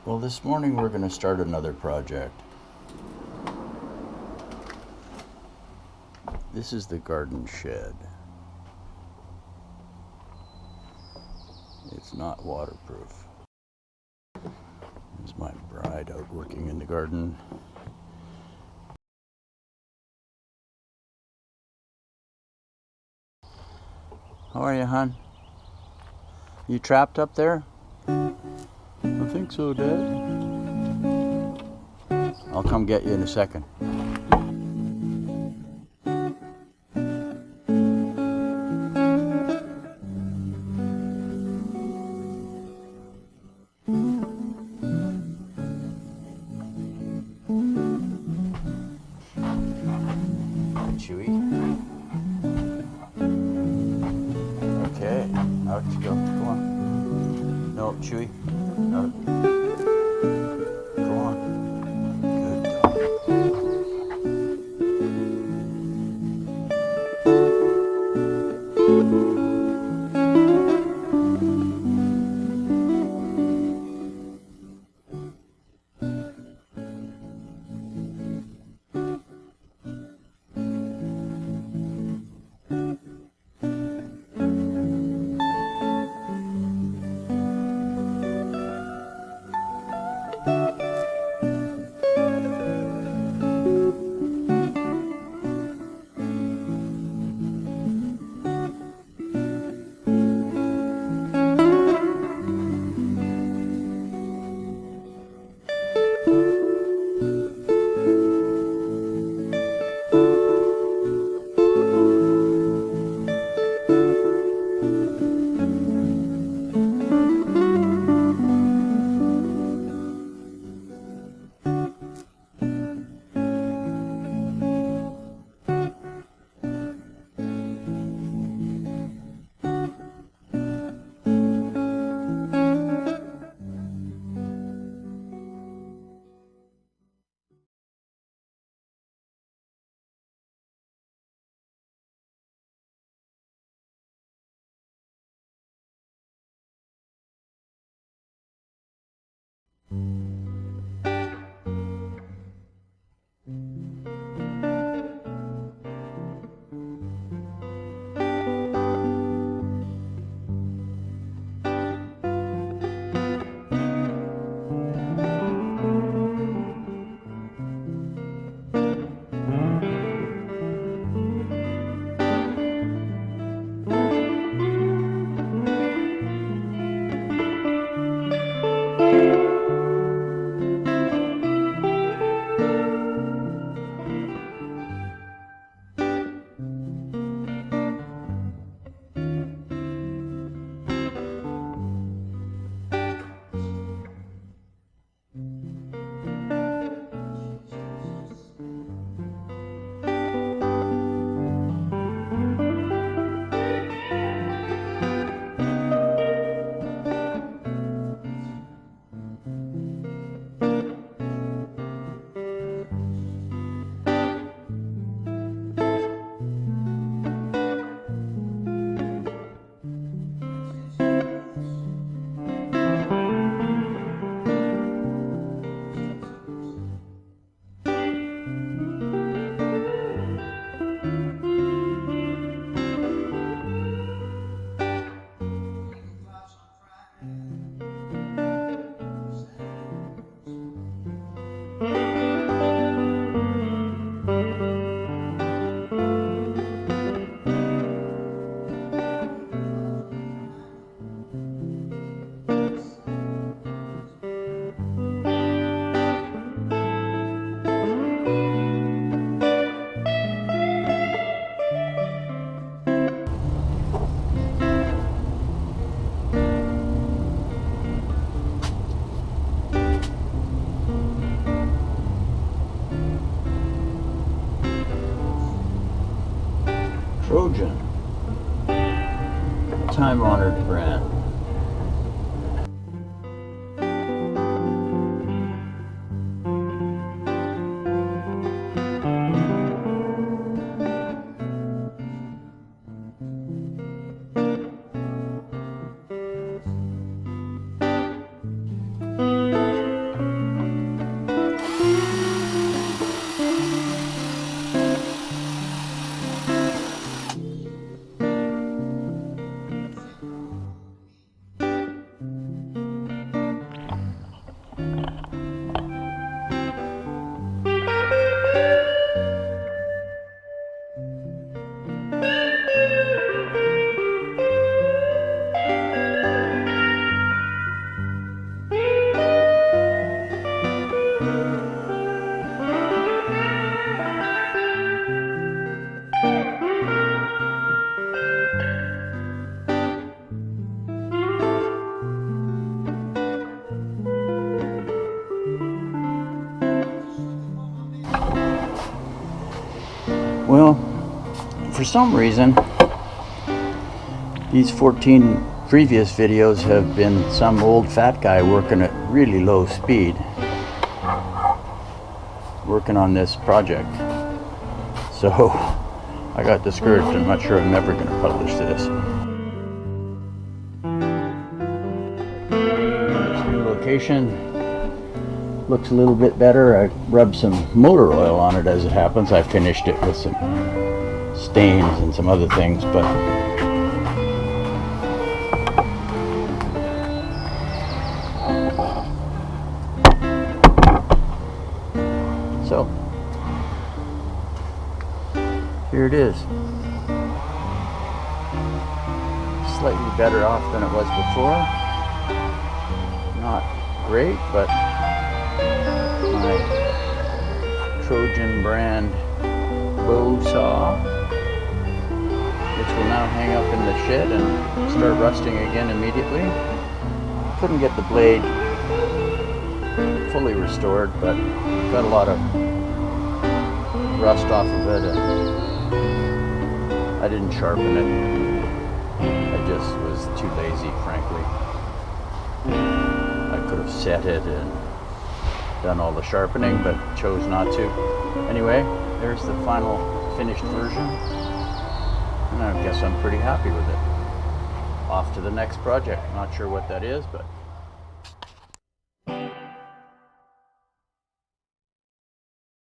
Well, this morning we're going to start another project. This is the garden shed. It's not waterproof. There's my bride out working in the garden. How are you, hon? You trapped up there? I think so, Dad. I'll come get you in a second. Chewy. Okay, out you go. Go on. No, Chewy. Out. Go on. Good dog. Trojan, time-honored brand. Well, for some reason, these 14 previous videos have been some old fat guy working at really low speed, working on this project. So I got discouraged. I'm not sure I'm ever going to publish this. This new location looks a little bit better. I rubbed some motor oil on it as it happens. I finished it with some stains and some other things, but so here it is. Slightly better off than it was before. Not great, but my Trojan brand bow saw, which will now hang up in the shed and start rusting again immediately. Couldn't get the blade fully restored, but got a lot of rust off of it, and I didn't sharpen it. I just was too lazy, frankly. I could have set it and done all the sharpening, but chose not to. Anyway, there's the final finished version, and I guess I'm pretty happy with it. Off to the next project. Not sure what that is, but